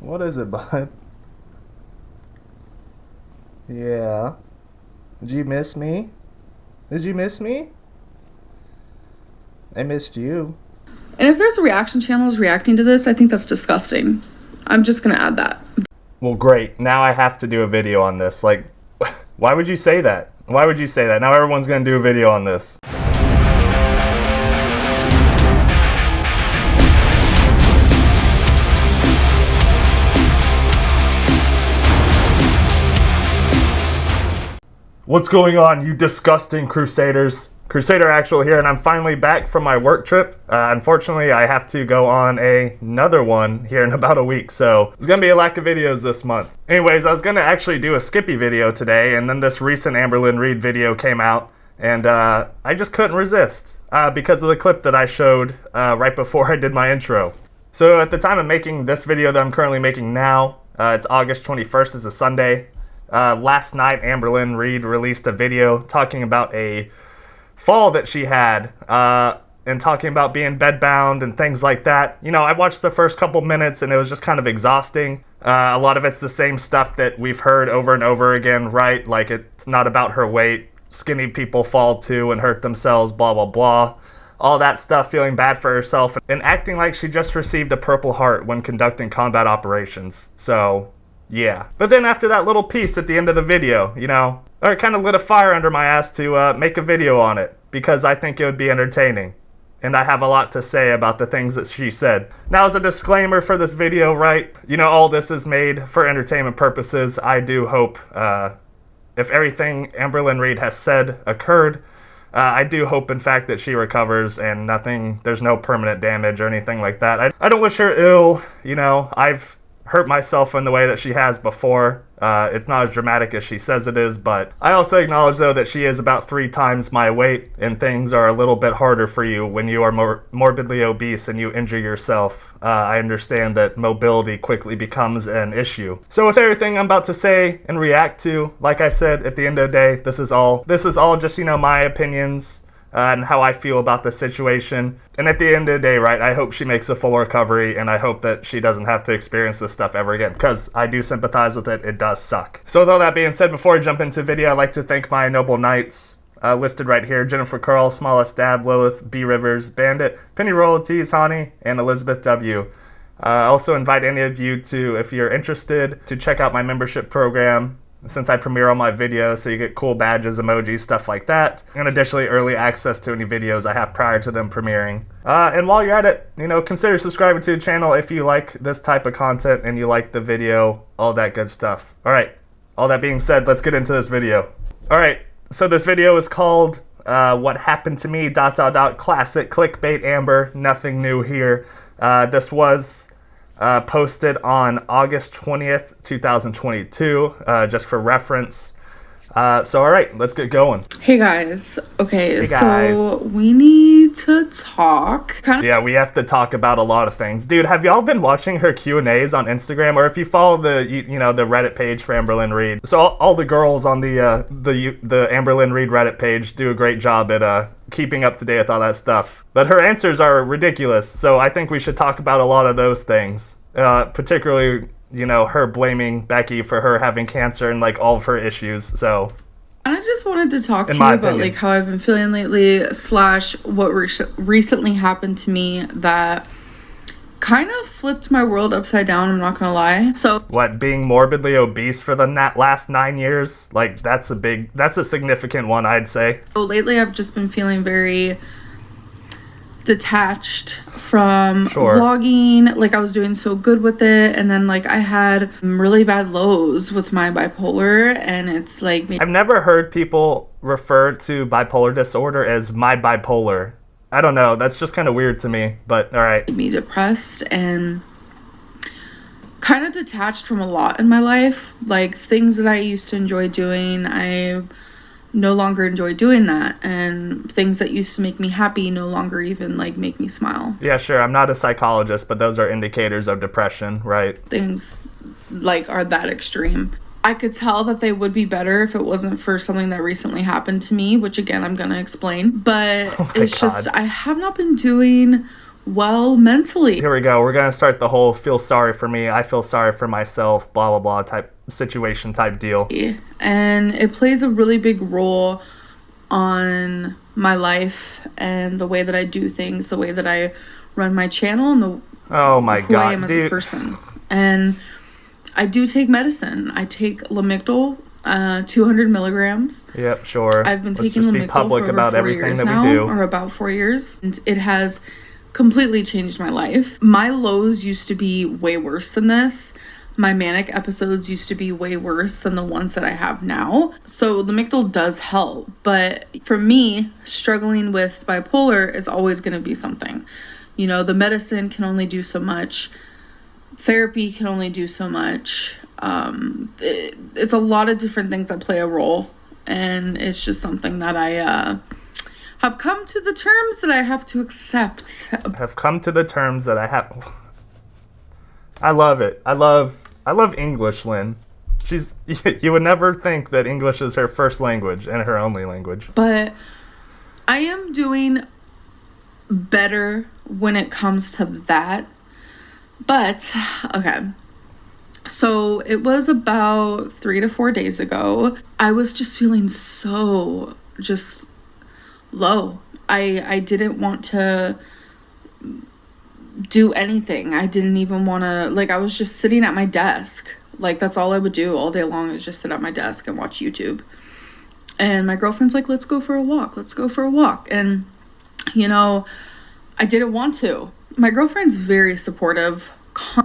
What is it, bud? Yeah. Did you miss me? Did you miss me? I missed you. And if there's reaction channels reacting to this, I think that's disgusting. I'm just gonna add that. Well, great. Now I have to do a video on this. Like, why would you say that? Why would you say that? Now everyone's gonna do a video on this. What's going on, you disgusting Crusaders? Crusader Actual here, and I'm finally back from my work trip. Unfortunately, I have to go on another one here in about a week, so there's gonna be a lack of videos this month. Anyways, I was gonna actually do a Skippy video today, and then this recent Amberlynn Reid video came out, and I just couldn't resist because of the clip that I showed right before I did my intro. So at the time of making this video that I'm currently making now, it's August 21st, it's a Sunday. Last night, Amberlynn Reid released a video talking about a fall that she had and talking about being bedbound and things like that. You know, I watched the first couple minutes and it was just kind of exhausting. A lot of it's the same stuff that we've heard over and over again, right? Like, it's not about her weight. Skinny people fall too and hurt themselves, blah, blah, blah. All that stuff, feeling bad for herself and acting like she just received a Purple Heart when conducting combat operations. So, yeah. But then after that little piece at the end of the video, you know, it kind of lit a fire under my ass to make a video on it because I think it would be entertaining. And I have a lot to say about the things that she said. Now, as a disclaimer for this video, right, you know, all this is made for entertainment purposes. I do hope if everything Amberlynn Reid has said occurred, I do hope, in fact, that she recovers and there's no permanent damage or anything like that. I don't wish her ill, you know. I've hurt myself in the way that she has before. It's not as dramatic as she says it is, but I also acknowledge, though, that she is about 3 times my weight, and things are a little bit harder for you when you are morbidly obese and you injure yourself. I understand that mobility quickly becomes an issue. So with everything I'm about to say and react to, like I said, at the end of the day, this is all just, you know, my opinions and how I feel about the situation. And at the end of the day, right, I hope she makes a full recovery, and I hope that she doesn't have to experience this stuff ever again, because I do sympathize with it. It does suck. So with all that being said, before I jump into the video, I'd like to thank my noble knights listed right here: Jennifer Curl, Smallest Dab, Lilith, B. Rivers, Bandit, Penny Royalties, Hani, and Elizabeth W. I also invite any of you to, if you're interested, to check out my membership program, since I premiere all my videos, so you get cool badges, emojis, stuff like that, and additionally early access to any videos I have prior to them premiering. And while you're at it, you know, consider subscribing to the channel if you like this type of content and you like the video, all that good stuff. Alright, all that being said, let's get into this video. Alright, so this video is called What Happened to Me, ... Classic Clickbait Amber, nothing new here. This was posted on August 20th, 2022, just for reference. So all right, let's get going. Hey guys. Okay, hey guys. So we need to talk. Yeah, we have to talk about a lot of things. Dude, have y'all been watching her Q&As on Instagram? Or if you follow the, you know, the Reddit page for Amberlynn Reid. So all the girls on the Amberlynn Reid Reddit page do a great job at keeping up to date with all that stuff. But her answers are ridiculous, so I think we should talk about a lot of those things. Particularly, you know, her blaming Becky for her having cancer and, like, all of her issues, so. I just wanted to talk to you about, like, how I've been feeling lately, / what recently happened to me that kind of flipped my world upside down, I'm not gonna lie. So what, being morbidly obese for the last 9 years? Like, that's a significant one, I'd say. So lately I've just been feeling very detached from vlogging. Like, I was doing so good with it, and then, like, I had really bad lows with my bipolar, and it's like, I've never heard people refer to bipolar disorder as my bipolar. I don't know, that's just kind of weird to me, but all right. Me depressed and kind of detached from a lot in my life. Like, things that I used to enjoy doing, I no longer enjoy doing that, and things that used to make me happy no longer even, like, make me smile. Yeah, sure, I'm not a psychologist, but those are indicators of depression, right? Things, like, are that extreme. I could tell that they would be better if it wasn't for something that recently happened to me, which again I'm gonna explain, but it's just I have not been doing well mentally. Here we go. We're going to start the whole feel sorry for me, I feel sorry for myself, blah, blah, blah type situation type deal. And it plays a really big role on my life and the way that I do things, the way that I run my channel, and the oh my who God, I am as a person. And I do take medicine. I take Lamictal, 200 milligrams. Yep, sure. I've been Let's taking just be Lamictal public for about over 4 everything years that now, we do. or about 4 years. And it has completely changed my life. My lows used to be way worse than this. My manic episodes used to be way worse than the ones that I have now. So Lamictal does help. But for me, struggling with bipolar is always going to be something. You know, the medicine can only do so much. Therapy can only do so much. It's a lot of different things that play a role. And it's just something that I have come to the terms that I have to accept. Have come to the terms that I have. I love it. I love English, Lynn. You would never think that English is her first language and her only language. But I am doing better when it comes to that. But, okay. So it was about 3 to 4 days ago. I was just feeling so just low. I didn't want to do anything. I didn't even want to, like, I was just sitting at my desk. Like, that's all I would do all day long, is just sit at my desk and watch YouTube. And my girlfriend's like, let's go for a walk. Let's go for a walk. And, you know, I didn't want to. My girlfriend's very supportive.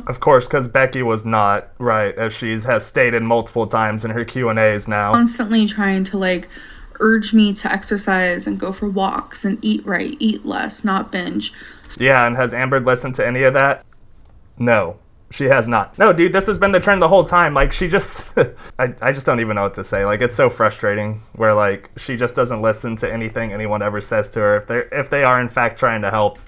Of course, because Becky was not, right, as she has stated multiple times in her Q&As now. Constantly trying to, like, urge me to exercise and go for walks and eat right, eat less, not binge. Yeah, and has Amber listened to any of that? No, she has not. No, dude, this has been the trend the whole time. Like, she just, I just don't even know what to say. Like, it's so frustrating where, like, she just doesn't listen to anything anyone ever says to her if they are, in fact, trying to help.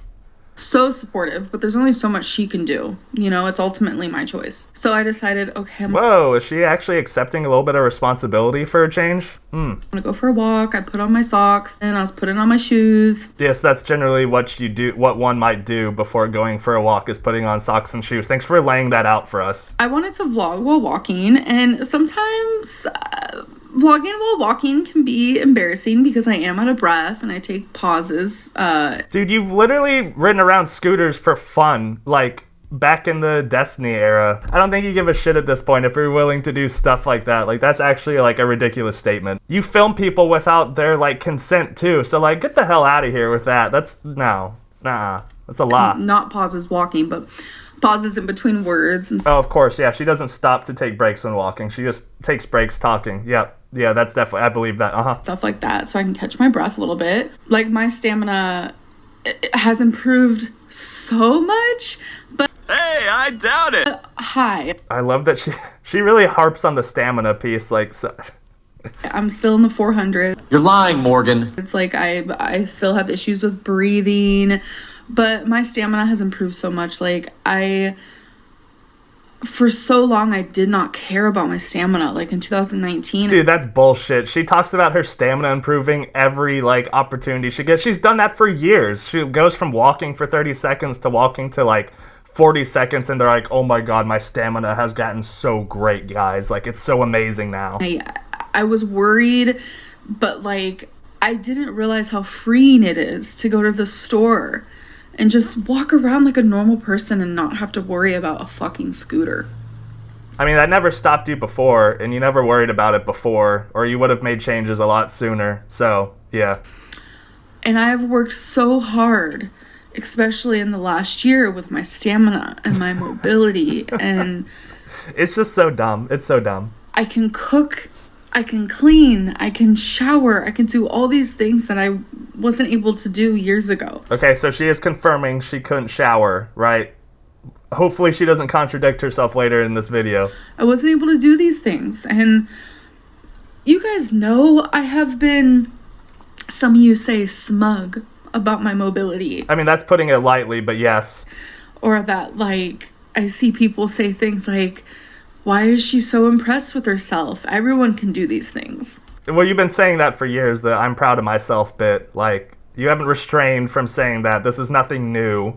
So supportive, but there's only so much she can do. You know, it's ultimately my choice. So I decided, okay, whoa, is she actually accepting a little bit of responsibility for a change? I'm gonna go for a walk. I put on my socks and I was putting on my shoes. Yes, that's generally what you do, what one might do before going for a walk, is putting on socks and shoes. Thanks for laying that out for us. I wanted to vlog while walking, and sometimes vlogging while walking can be embarrassing because I am out of breath and I take pauses. Dude, you've literally ridden around scooters for fun, like back in the Destiny era. I don't think you give a shit at this point if you're willing to do stuff like that. Like, that's actually like a ridiculous statement. You film people without their like consent too, so like get the hell out of here with that. That's that's a lot. Not pauses walking, but pauses in between words. And oh, of course, yeah. She doesn't stop to take breaks when walking. She just takes breaks talking. Yep. Yeah, that's definitely, I believe that. Stuff like that, so I can catch my breath a little bit. Like, my stamina has improved so much, but hey, I doubt it. Hi. I love that she really harps on the stamina piece, like, so. I'm still in the 400s. You're lying, Morgan. It's like I still have issues with breathing, but my stamina has improved so much. Like, for so long, I did not care about my stamina, like in 2019. Dude, that's bullshit. She talks about her stamina improving every, like, opportunity she gets. She's done that for years. She goes from walking for 30 seconds to walking to, like, 40 seconds, and they're like, oh my god, my stamina has gotten so great, guys. Like, it's so amazing now. I was worried, but, like, I didn't realize how freeing it is to go to the store and just walk around like a normal person and not have to worry about a fucking scooter. I mean, that never stopped you before, and you never worried about it before, or you would have made changes a lot sooner. So, yeah. And I've worked so hard, especially in the last year, with my stamina and my mobility, and it's just so dumb. It's so dumb. I can cook, I can clean, I can shower, I can do all these things that I wasn't able to do years ago. Okay, so she is confirming she couldn't shower, right? Hopefully she doesn't contradict herself later in this video. I wasn't able to do these things, and you guys know I have been, some of you say, smug about my mobility. I mean, that's putting it lightly, but yes. Or that, like, I see people say things like, why is she so impressed with herself? Everyone can do these things. Well, you've been saying that for years, the I'm proud of myself bit. Like, you haven't restrained from saying that. This is nothing new.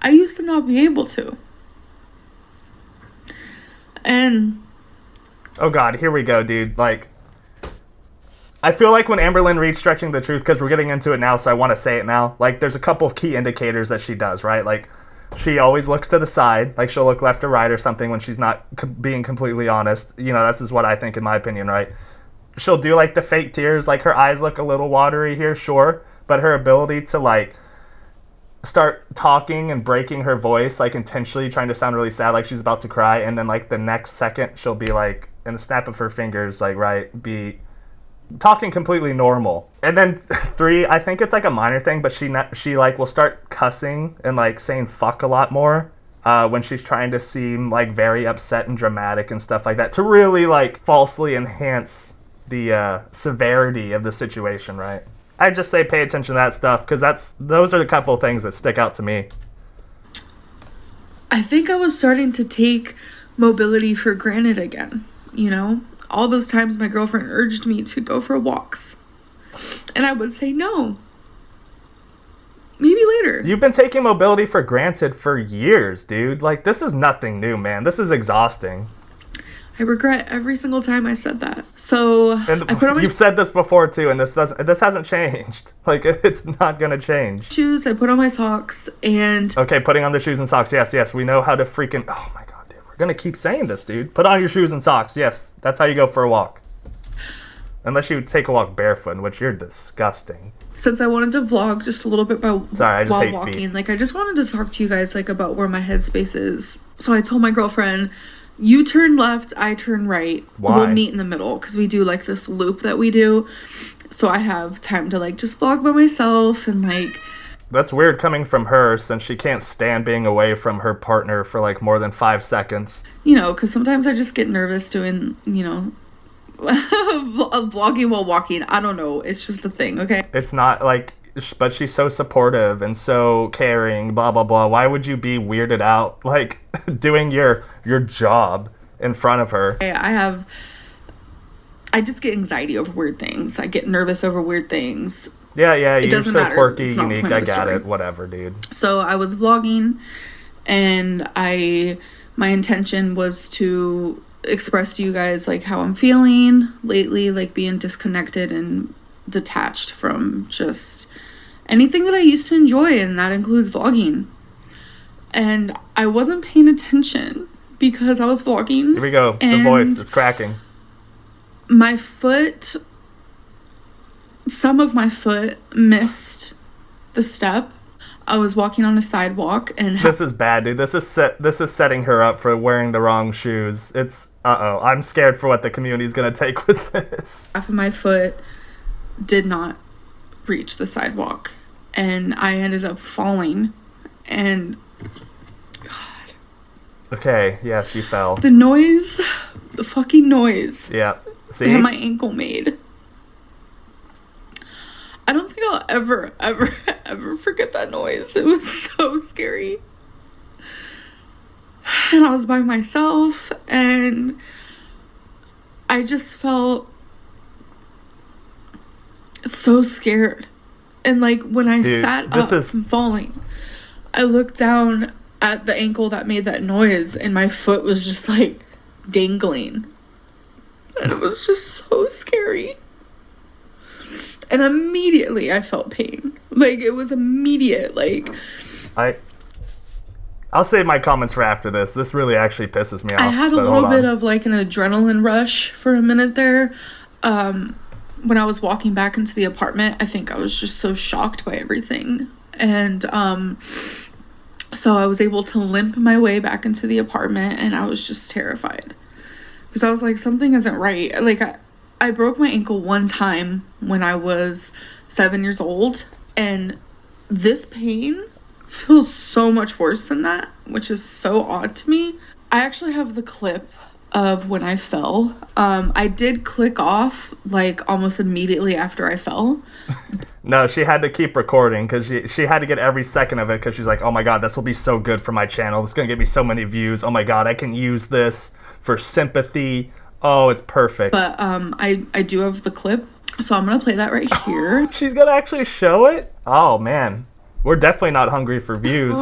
I used to not be able to. And oh god, here we go, dude. Like, I feel like when Amberlynn Reid's stretching the truth, because we're getting into it now, so I want to say it now. Like, there's a couple of key indicators that she does, right? Like, she always looks to the side. Like, she'll look left or right or something when she's not being completely honest. You know, that's just what I think, in my opinion, right? She'll do, like, the fake tears. Like, her eyes look a little watery here, sure. But her ability to, like, start talking and breaking her voice, like, intentionally trying to sound really sad, like she's about to cry. And then, like, the next second, she'll be, like, in a snap of her fingers, like, right, be talking completely normal. And then 3, I think it's like a minor thing, but she like will start cussing and like saying fuck a lot more when she's trying to seem like very upset and dramatic and stuff like that, to really like falsely enhance the severity of the situation, right? I'd just say pay attention to that stuff, because those are the couple of things that stick out to me. I think I was starting to take mobility for granted again, you know? All those times my girlfriend urged me to go for walks, and I would say no. Maybe later. You've been taking mobility for granted for years, dude. Like, this is nothing new, man. This is exhausting. I regret every single time I said that. So And I put on my you've said this before too, and this hasn't changed. Like, it's not gonna change. shoes, I put on my socks, and Okay, putting on the shoes and socks. Yes, we know how to freaking. Oh my god, dude, we're gonna keep saying this, dude. Put on your shoes and socks. Yes, that's how you go for a walk. Unless you take a walk barefoot, in which you're disgusting. since I wanted to vlog just a little bit Sorry, I just while hate walking, feet. like I just wanted to talk to you guys like about where my headspace is. So I told my girlfriend, you turn left, I turn right. Why? We'll meet in the middle, because we do like this loop that we do. So I have time to like just vlog by myself and like. That's weird coming from her, since she can't stand being away from her partner for like more than 5 seconds. You know, because sometimes I just get nervous doing, you know, vlogging while walking. I don't know. It's just a thing, okay? It's not like, but she's so supportive and so caring, blah, blah, blah. Why would you be weirded out, like, doing your job in front of her? I just get anxiety over weird things. I get nervous over weird things. Yeah, you're doesn't so matter. quirky, It's not the unique, point I of the got story. it, whatever, dude. So I was vlogging, and my intention was to express to you guys like how I'm feeling lately, like being disconnected and detached from just anything that I used to enjoy, and that includes vlogging. And I wasn't paying attention because I was vlogging. Here we go, the and voice is cracking. my foot, some of my foot missed the step. I was walking on a sidewalk and This is bad, dude. This is setting her up for wearing the wrong shoes. It's, I'm scared for what the community's gonna take with this. half of my foot did not reach the sidewalk, and I ended up falling. And Okay, yes, you fell. the noise, the fucking noise Yeah, see? that my ankle made, I don't think I'll ever forget that noise. It was so scary. And I was by myself, and I just felt so scared. And like when I Dude, sat this up is- from falling, I looked down at the ankle that made that noise, and my foot was just like dangling. And it was just so scary. And immediately I felt pain. Like, it was immediate. Like, I'll save my comments for after this. This really actually pisses me off. I had a but hold little bit on. of like an adrenaline rush for a minute there. When I was walking back into the apartment, I think I was just so shocked by everything. And so I was able to limp my way back into the apartment, and I was just terrified. Because I was like, something isn't right. Like, I broke my ankle one time when I was 7 years old, and this pain feels so much worse than that, which is so odd to me. I actually have the clip of when I fell. I did click off like almost immediately after I fell. No, she had to keep recording because she had to get every second of it, because she's like, oh my god, this will be so good for my channel. It's going to get me so many views. Oh my god, I can use this for sympathy. Oh, it's perfect. But I do have the clip, so I'm gonna play that right here. She's going to actually show it? Oh man. We're definitely not hungry for views.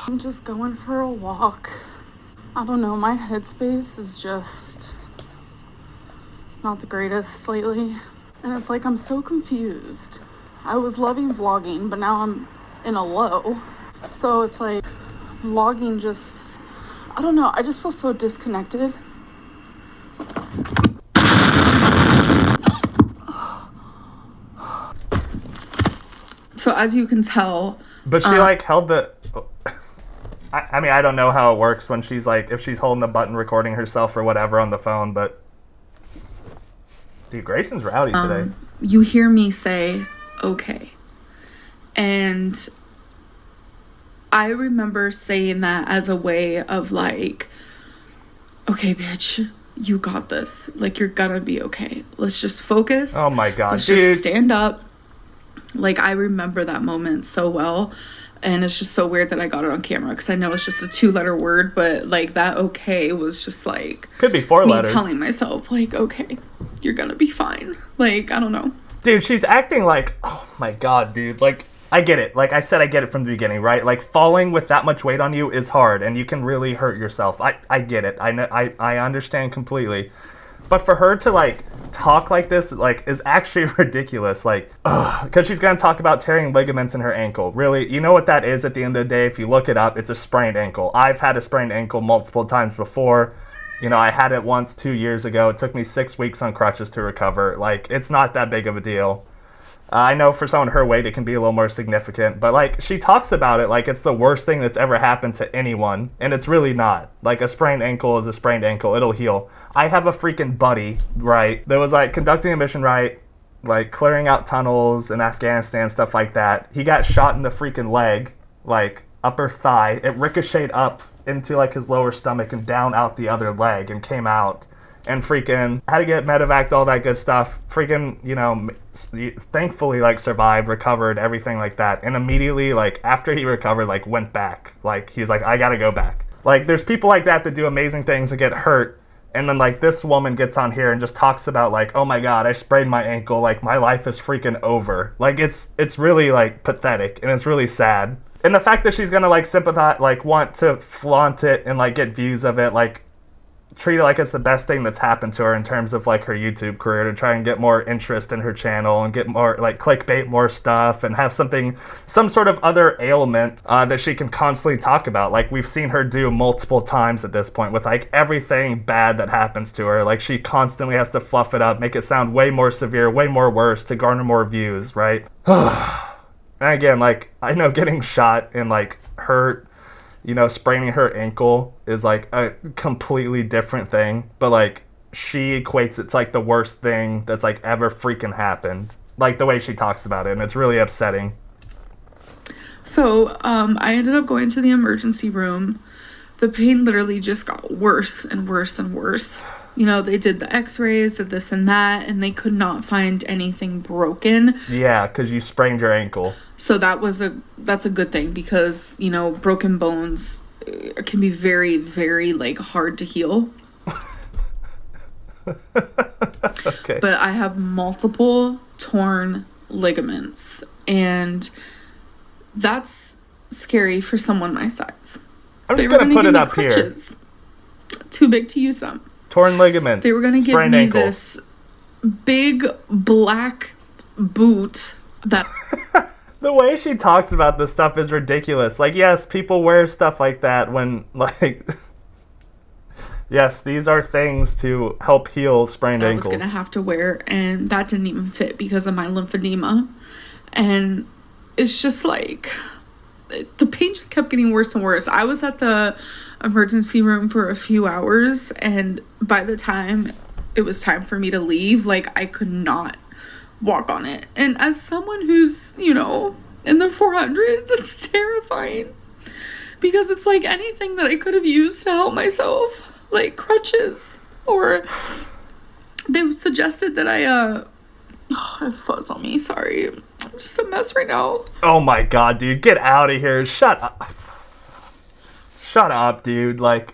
I'm just going for a walk. I don't know, my headspace is just not the greatest lately. And it's like I'm so confused. I was loving vlogging, but now I'm in a low. So it's like vlogging just, I don't know, I just feel so disconnected. So as you can tell... But she, like, held the... I mean, I don't know how it works when she's, like, if she's holding the button recording herself or whatever on the phone, but... Dude, Grayson's rowdy today. You hear me say, okay. And I remember saying that as a way of, like, okay, bitch, you got this. Like, you're gonna be okay. Let's just focus. Oh, my God, Let's dude. just stand up. Like, I remember that moment so well. And it's just so weird that I got it on camera because I know it's just a 2-letter word, but like that okay was just like could be 4 me letters. Telling myself like, okay, you're gonna be fine. Like, I don't know. Dude, she's acting like, oh my God, dude. Like, I get it. Like I said, I get it from the beginning, right? Like falling with that much weight on you is hard and you can really hurt yourself. I get it. I understand completely. But for her to like talk like this, like, is actually ridiculous. Like, because she's gonna talk about tearing ligaments in her ankle. Really, you know what that is at the end of the day? If you look it up, it's a sprained ankle. I've had a sprained ankle multiple times before. You know, I had it once 2 years ago. It took me 6 weeks on crutches to recover. Like, it's not that big of a deal. I know for someone her weight, it can be a little more significant, but like she talks about it like it's the worst thing that's ever happened to anyone, and it's really not. Like a sprained ankle is a sprained ankle. It'll heal. I have a freaking buddy, right, that was like conducting a mission, right, like clearing out tunnels in Afghanistan, stuff like that. He got shot in the freaking leg, like upper thigh. It ricocheted up into like his lower stomach and down out the other leg and came out. And freaking had to get medevac, all that good stuff. Freaking, you know, thankfully, like, survived, recovered, everything like that. And immediately, like, after he recovered, like, went back. Like, he's like, I gotta go back. Like, there's people like that do amazing things and get hurt. And then, like, this woman gets on here and just talks about, like, oh my God, I sprained my ankle. Like, my life is freaking over. Like, it's really, like, pathetic. And it's really sad. And the fact that she's gonna, like, sympathize, like, want to flaunt it and, like, get views of it, like, treat it like it's the best thing that's happened to her in terms of like her YouTube career, to try and get more interest in her channel and get more like clickbait more stuff and have some sort of other ailment that she can constantly talk about, like we've seen her do multiple times at this point with like everything bad that happens to her. Like she constantly has to fluff it up, make it sound way more severe, way more worse to garner more views, right? And again, like I know getting shot and like hurt, you know, spraining her ankle is like a completely different thing, but like she equates it to like the worst thing that's like ever freaking happened, like the way she talks about it, and it's really upsetting. So I ended up going to the emergency room. The pain literally just got worse and worse and worse. You know, they did the x-rays, did this and that, and they could not find anything broken. Yeah, because you sprained your ankle. So that's a good thing, because, you know, broken bones can be very, very, like, hard to heal. Okay. But I have multiple torn ligaments, and that's scary for someone my size. I'm just going to put it up here. Too big to use them. Torn ligaments. They were going to give me ankle. this big black boot that... The way she talks about this stuff is ridiculous. Like, yes, people wear stuff like that when, like... Yes, these are things to help heal sprained ankles. I was going to have to wear, and that didn't even fit because of my lymphedema. And it's just like... The pain just kept getting worse and worse. I was at the emergency room for a few hours, and by the time it was time for me to leave, like, I could not walk on it. And as someone who's, you know, in the 400s, it's terrifying, because it's like anything that I could have used to help myself, like crutches, or they suggested that I I have fuzz on me. Sorry. I'm just a mess right now. Oh my god, dude. Get out of here. Shut up. Shut up, dude. Like,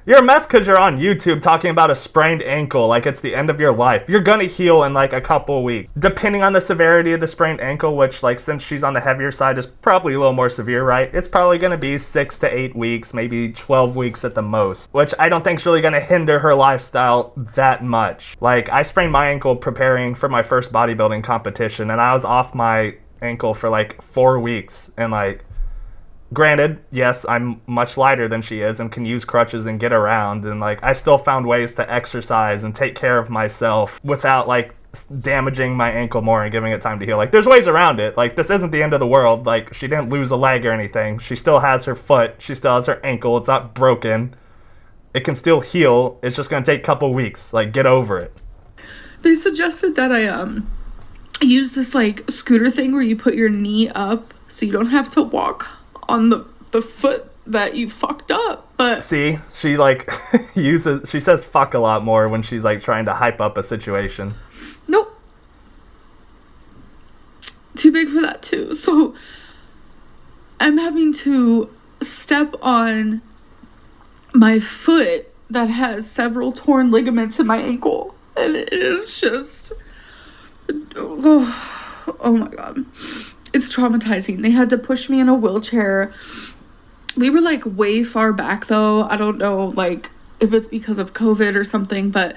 you're a mess because you're on YouTube talking about a sprained ankle like it's the end of your life. You're gonna heal in like a couple weeks. Depending on the severity of the sprained ankle, which, like, since she's on the heavier side, is probably a little more severe, right? It's probably gonna be 6 to 8 weeks, maybe 12 weeks at the most, which I don't think is really gonna hinder her lifestyle that much. Like, I sprained my ankle preparing for my first bodybuilding competition, and I was off my ankle for like 4 weeks, and like, granted, yes, I'm much lighter than she is and can use crutches and get around, and like, I still found ways to exercise and take care of myself without like damaging my ankle more and giving it time to heal. Like, there's ways around it. Like, this isn't the end of the world. Like, she didn't lose a leg or anything. She still has her foot. She still has her ankle. It's not broken. It can still heal. It's just gonna take a couple weeks. Like, get over it. They suggested that I use this like scooter thing where you put your knee up so you don't have to walk on the foot that you fucked up. But see, she like she says fuck a lot more when she's like trying to hype up a situation. Nope. Too big for that too. So I'm having to step on my foot that has several torn ligaments in my ankle, and it is just oh my god. It's traumatizing. They had to push me in a wheelchair. We were like way far back though. I don't know like if it's because of COVID or something, but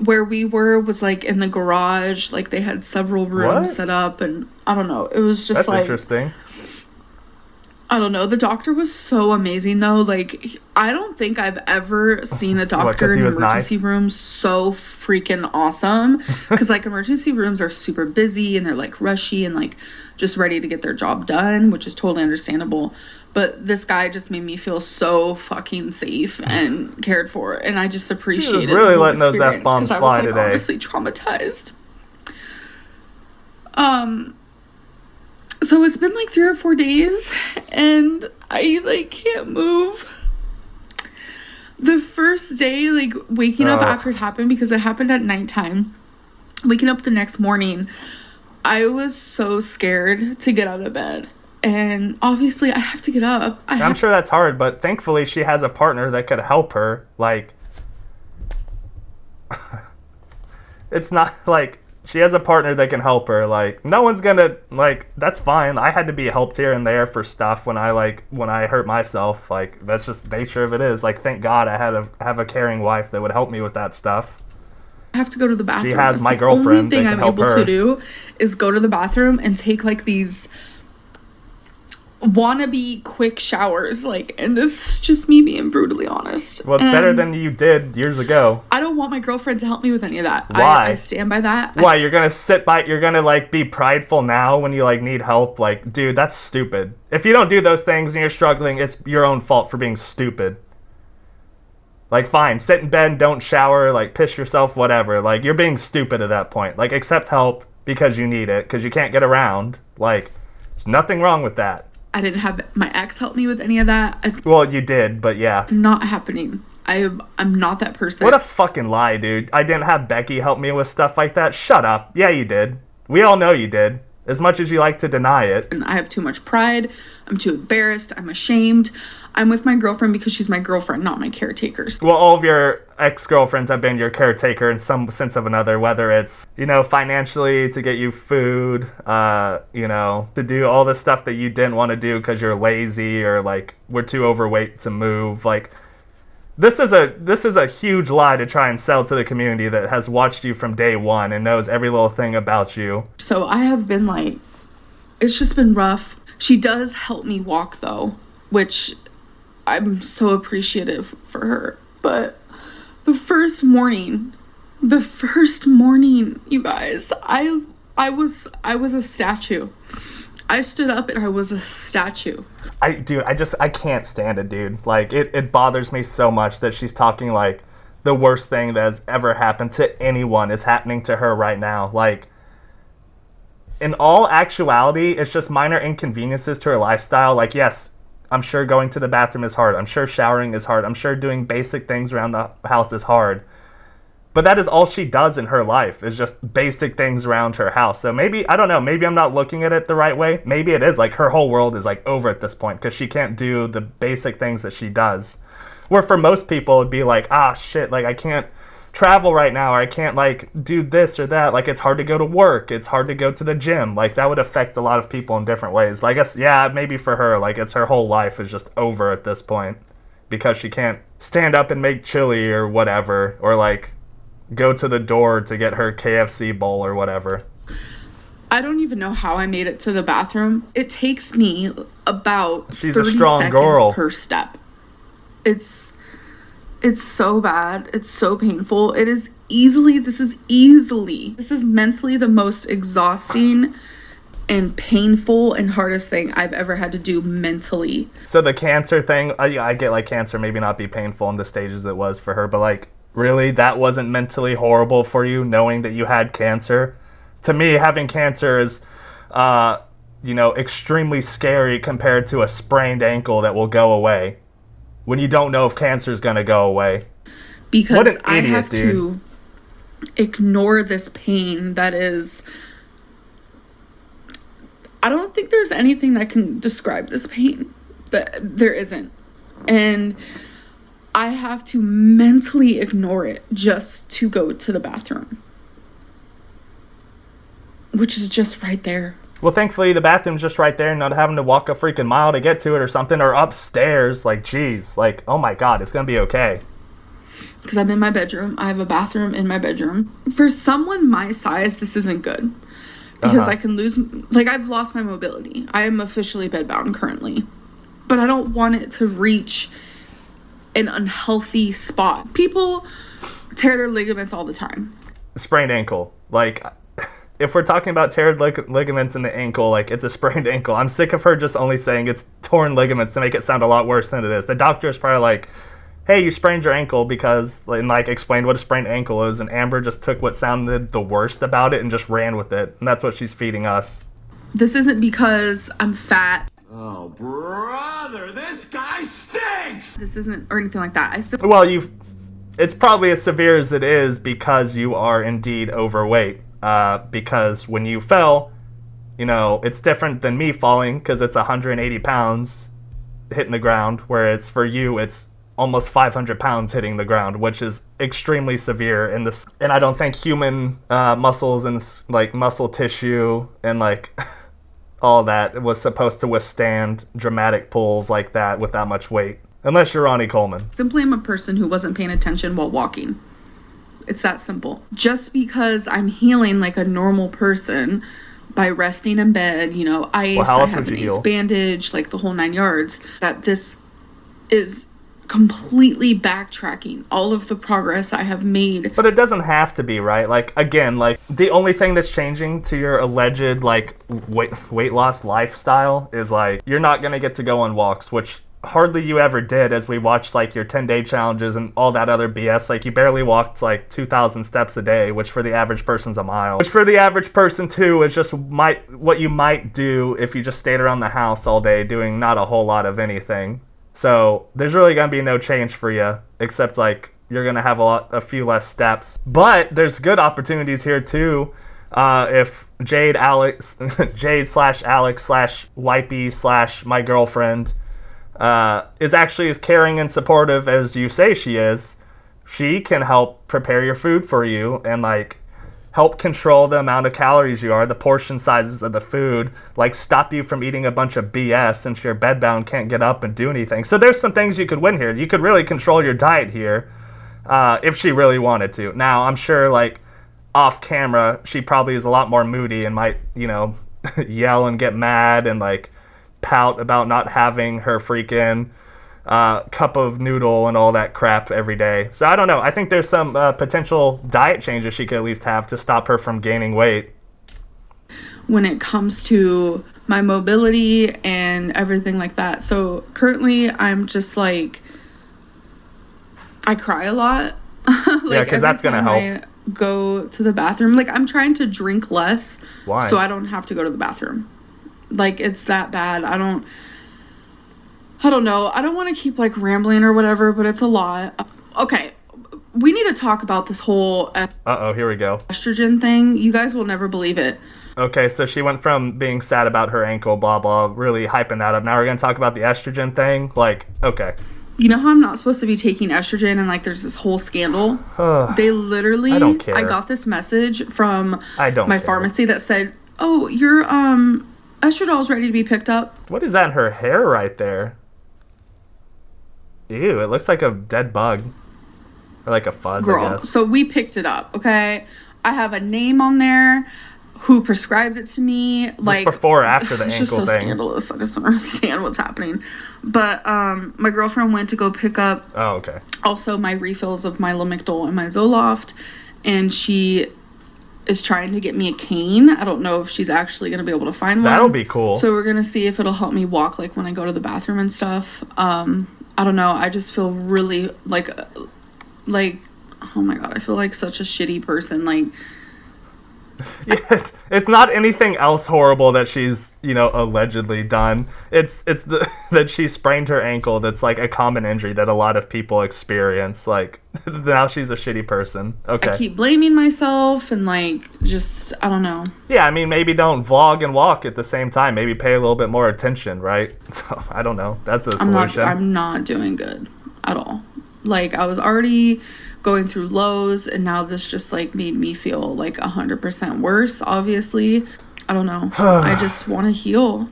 where we were was like in the garage. Like, they had several rooms set up, and I don't know. It was just that's like, interesting. I don't know. The doctor was so amazing though. Like, I don't think I've ever seen a doctor in an emergency room so freaking awesome. Because like, emergency rooms are super busy and they're like rushy and like just ready to get their job done, which is totally understandable. But this guy just made me feel so fucking safe and cared for, and I just appreciated. She was really letting those F-bombs fly today. I was honestly traumatized. So it's been like 3 or 4 days, and I like can't move. The first day, like waking up after it happened, because it happened at nighttime, waking up the next morning, I was so scared to get out of bed. And obviously I have to get up. I'm sure that's hard, but thankfully she has a partner that could help her. Like, it's not like she has a partner that can help her. Like, no one's gonna, like, that's fine. I had to be helped here and there for stuff when I hurt myself. Like, that's just the nature of it is. Like, thank God I have a caring wife that would help me with that stuff. I have to go to the bathroom. She has my girlfriend that can help her. The only thing I'm able to do is go to the bathroom and take like these wannabe quick showers, like, and this is just me being brutally honest. Well, it's better than you did years ago. I don't want my girlfriend to help me with any of that. Why? I stand by that. Why? You're gonna like be prideful now when you like need help? Like, dude, that's stupid. If you don't do those things and you're struggling, it's your own fault for being stupid. Like, fine, sit in bed and don't shower, like, piss yourself, whatever. Like, you're being stupid at that point. Like, accept help because you need it, because you can't get around. Like, there's nothing wrong with that. I didn't have my ex help me with any of that. Well, you did, but yeah. Not happening. I'm not that person. What a fucking lie, dude. I didn't have Becky help me with stuff like that. Shut up. Yeah, you did. We all know you did. As much as you like to deny it. And I have too much pride. I'm too embarrassed. I'm ashamed. I'm with my girlfriend because she's my girlfriend, not my caretaker. Well, all of your ex-girlfriends have been your caretaker in some sense of another, whether it's, financially to get you food, to do all the stuff that you didn't want to do because you're lazy or, like, we're too overweight to move. Like, this is a huge lie to try and sell to the community that has watched you from day one and knows every little thing about you. So I have been, like, it's just been rough. She does help me walk, though, which I'm so appreciative for her. But the first morning, you guys, I was a statue. I stood up and I was a statue. I can't stand it, dude. Like, it bothers me so much that she's talking like the worst thing that has ever happened to anyone is happening to her right now. Like, in all actuality, it's just minor inconveniences to her lifestyle. Like, yes, I'm sure going to the bathroom is hard. I'm sure showering is hard. I'm sure doing basic things around the house is hard. But that is all she does in her life, is just basic things around her house. So maybe, I don't know, maybe I'm not looking at it the right way. Maybe it is like her whole world is like over at this point because she can't do the basic things that she does. Where for most people it'd be like, ah, shit, like I can't travel right now, or I can't like do this or that. Like it's hard to go to work. It's hard to go to the gym. Like that would affect a lot of people in different ways. But I guess, yeah, maybe for her, like it's her whole life is just over at this point because she can't stand up and make chili or whatever, or like go to the door to get her KFC bowl or whatever. I don't even know how I made it to the bathroom. It takes me about She's 30 a strong seconds girl per step. It's so bad. It's so painful. This is mentally the most exhausting and painful and hardest thing I've ever had to do mentally. So the cancer thing, I get like cancer maybe not be painful in the stages it was for her, but like really that wasn't mentally horrible for you knowing that you had cancer? To me, having cancer is extremely scary compared to a sprained ankle that will go away when you don't know if cancer is going to go away. Because what an idiot, I have dude. to ignore this pain that is... I don't think there's anything that can describe this pain. There isn't. And I have to mentally ignore it just to go to the bathroom. Which is just right there. Well, thankfully, the bathroom's just right there and not having to walk a freaking mile to get to it or something, or upstairs. Like, geez. Like, oh my God, it's going to be okay. Because I'm in my bedroom. I have a bathroom in my bedroom. For someone my size, this isn't good. Because I can lose... Like, I've lost my mobility. I am officially bedbound currently. But I don't want it to reach an unhealthy spot. People tear their ligaments all the time. Sprained ankle. Like... If we're talking about teared ligaments in the ankle, like, it's a sprained ankle. I'm sick of her just only saying it's torn ligaments to make it sound a lot worse than it is. The doctor is probably like, hey, you sprained your ankle because, and, like, explained what a sprained ankle is, and Amber just took what sounded the worst about it and just ran with it. And that's what she's feeding us. This isn't because I'm fat. Oh, brother, this guy stinks! This isn't, or anything like that. Well, it's probably as severe as it is because you are indeed overweight. Because when you fell, it's different than me falling because it's 180 pounds hitting the ground, whereas for you, it's almost 500 pounds hitting the ground, which is extremely severe in this. And I don't think human muscles and like muscle tissue and like all that was supposed to withstand dramatic pulls like that with that much weight, unless you're Ronnie Coleman. Simply am a person who wasn't paying attention while walking. It's that simple. Just because I'm healing like a normal person by resting in bed, ice, how else I have would an you ace heal? bandage, like the whole 9 yards, that this is completely backtracking all of the progress I have made. But it doesn't have to be, right? Like, again, like, the only thing that's changing to your alleged, like, weight loss lifestyle is, like, you're not going to get to go on walks, which hardly you ever did, as we watched like your 10-day challenges and all that other BS. Like you barely walked like 2,000 steps a day, which for the average person's a mile, which for the average person too is just what you might do if you just stayed around the house all day doing not a whole lot of anything. So there's really gonna be no change for you, except like you're gonna have a few less steps. But there's good opportunities here too. If Jade / Alex / Wipey / my girlfriend is actually as caring and supportive as you say she is, she can help prepare your food for you and like help control the amount of calories you are, the portion sizes of the food, like stop you from eating a bunch of BS since you're bedbound, can't get up and do anything. So there's some things you could win here. You could really control your diet here if she really wanted to. Now, I'm sure like off camera, she probably is a lot more moody and might, yell and get mad and like pout about not having her freaking cup of noodle and all that crap every day. So I don't know. I think there's some potential diet changes she could at least have to stop her from gaining weight. When it comes to my mobility and everything like that. So currently I'm just like, I cry a lot. Like, yeah, because that's going to help. I go to the bathroom. Like I'm trying to drink less. Why? So I don't have to go to the bathroom. Like it's that bad. I don't know. I don't want to keep like rambling or whatever, but it's a lot. Okay. we need to talk about this whole Uh-oh, here we go. estrogen thing. You guys will never believe it. Okay, so she went from being sad about her ankle, blah, blah, really hyping that up. Now we're going to talk about the estrogen thing. Like, okay. You know how I'm not supposed to be taking estrogen and, like, there's this whole scandal? They literally... I don't care. I got this message from my pharmacy that said, oh, your estradiol's ready to be picked up. What is that in her hair right there? Ew, it looks like a dead bug. Or like a fuzz, Girl, I guess. so we picked it up, okay? I have a name on there who prescribed it to me. Is like this before or after the it's ankle just so thing? scandalous. I just don't understand what's happening. But my girlfriend went to go pick up also my refills of my Lamictal and my Zoloft, and she is trying to get me a cane. I don't know if she's actually going to be able to find one. That'll be cool. So we're going to see if it'll help me walk, like, when I go to the bathroom and stuff. I don't know. I just feel really like, oh my God, I feel like such a shitty person. Like, yeah, it's not anything else horrible that she's, allegedly done. It's that she sprained her ankle. That's like a common injury that a lot of people experience. Like, now she's a shitty person. Okay. I keep blaming myself and, like, just, I don't know. Yeah, I mean, maybe don't vlog and walk at the same time. Maybe pay a little bit more attention, right? So, I don't know. That's a solution. I'm not doing good at all. Like, I was already going through lows, and now this just, like, made me feel like 100% worse, obviously. I don't know. I just want to heal.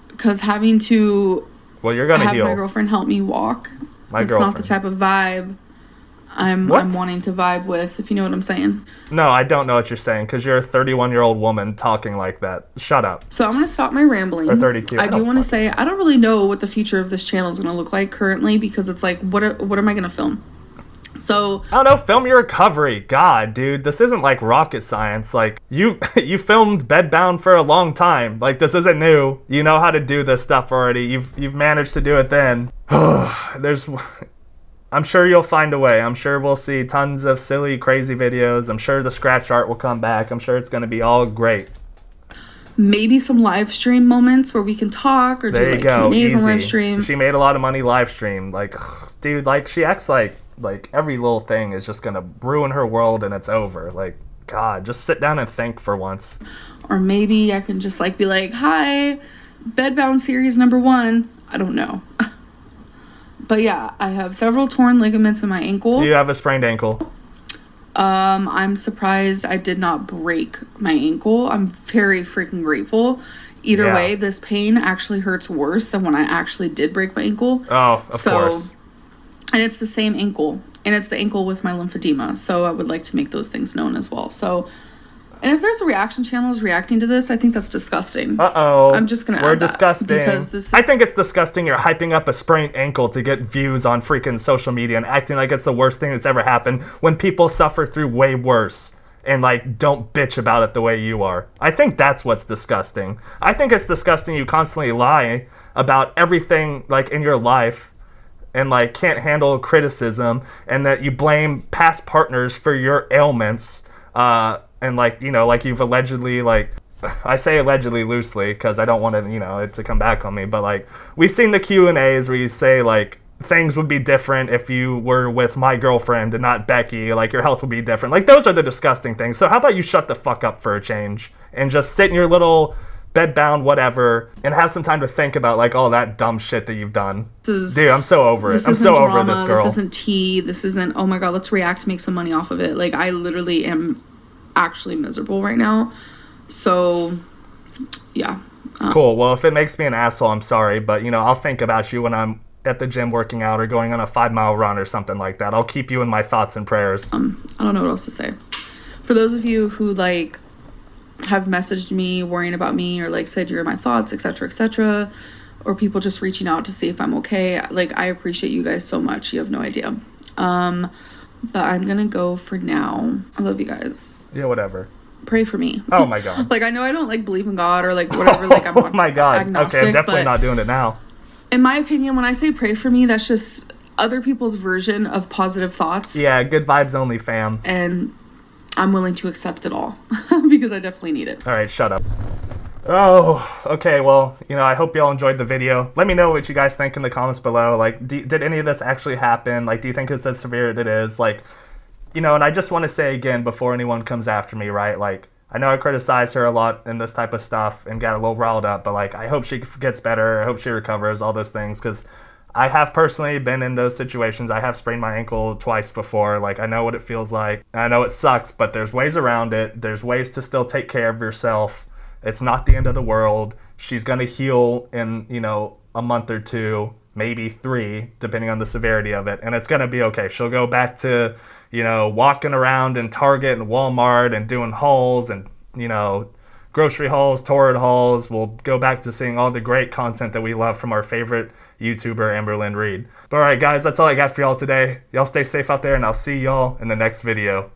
Because having to you're gonna have heal. my girlfriend help me walk, it's not the type of vibe I'm wanting to vibe with, if you know what I'm saying. No, I don't know what you're saying, because you're a 31-year-old woman talking like that. Shut up. So I'm going to stop my rambling. Or 32. I do want to say, I don't really know what the future of this channel is going to look like currently, because it's like, what am I going to film? So I don't know, film your recovery. God, dude, this isn't like rocket science. Like, you filmed Bedbound for a long time. Like, this isn't new. You know how to do this stuff already. You've managed to do it then. I'm sure you'll find a way. I'm sure we'll see tons of silly, crazy videos. I'm sure the scratch art will come back. I'm sure it's going to be all great. Maybe some live stream moments where we can talk or do like Q&As on live stream. She made a lot of money live stream. Like, dude, like, she acts like every little thing is just going to ruin her world and it's over. Like, God, just sit down and think for once. Or maybe I can just, like, be like, hi, Bedbound series number 1. I don't know. But yeah, I have several torn ligaments in my ankle. You have a sprained ankle. I'm surprised I did not break my ankle. I'm very freaking grateful. Either way, this pain actually hurts worse than when I actually did break my ankle. Oh, of course. And it's the same ankle. And it's the ankle with my lymphedema. So I would like to make those things known as well. So, and if there's reaction channels reacting to this, I think that's disgusting. Uh-oh. I'm just going to We're add disgusting. That because I think it's disgusting you're hyping up a sprained ankle to get views on freaking social media and acting like it's the worst thing that's ever happened when people suffer through way worse and, like, don't bitch about it the way you are. I think that's what's disgusting. I think it's disgusting you constantly lie about everything, like, in your life and, like, can't handle criticism, and that you blame past partners for your ailments, and, like, like you've allegedly, like, I say allegedly loosely because I don't want to, it to come back on me, but, like, we've seen the Q&As where you say, like, things would be different if you were with my girlfriend and not Becky, like, your health would be different. Like, those are the disgusting things. So how about you shut the fuck up for a change and just sit in your little bedbound whatever and have some time to think about, like, all that dumb shit that you've done. Dude, I'm so over it. I'm so over this girl. This isn't tea. This isn't, oh my God, let's react to make some money off of it. Like, I literally am actually miserable right now. So, yeah. Cool. Well, if it makes me an asshole, I'm sorry. But, I'll think about you when I'm at the gym working out or going on a 5-mile run or something like that. I'll keep you in my thoughts and prayers. I don't know what else to say. For those of you who, like, have messaged me worrying about me or, like, said you're in my thoughts, etc., or people just reaching out to see if I'm okay, like, I appreciate you guys so much. You have no idea. But I'm gonna go for now. I love you guys. Yeah, whatever. Pray for me. Oh my God. Like, I know I don't, like, believe in God or, like, whatever. Like, I'm oh my God. agnostic, okay, I'm definitely not doing it now. In my opinion, when I say pray for me, that's just other people's version of positive thoughts. Yeah, good vibes only, fam. And I'm willing to accept it all because I definitely need it. All right, shut up. Oh, okay, well, you know, I hope y'all enjoyed the video. Let me know what you guys think in the comments below. Like, did any of this actually happen? Like, do you think it's as severe as it is? Like, you know, and I just want to say again, before anyone comes after me, right? Like, I know I criticized her a lot in this type of stuff and got a little riled up, but like, I hope she gets better. I hope she recovers, all those things, because I have personally been in those situations. I have sprained my ankle twice before. Like, I know what it feels like. I know it sucks, but there's ways around it. There's ways to still take care of yourself. It's not the end of the world. She's going to heal in, you know, a month or two, maybe 3, depending on the severity of it. And it's going to be okay. She'll go back to, you know, walking around in Target and Walmart and doing hauls and, you know, grocery hauls, torrid hauls. We'll go back to seeing all the great content that we love from our favorite YouTuber, Amberlynn Reid. But all right, guys, that's all I got for y'all today. Y'all stay safe out there, and I'll see y'all in the next video.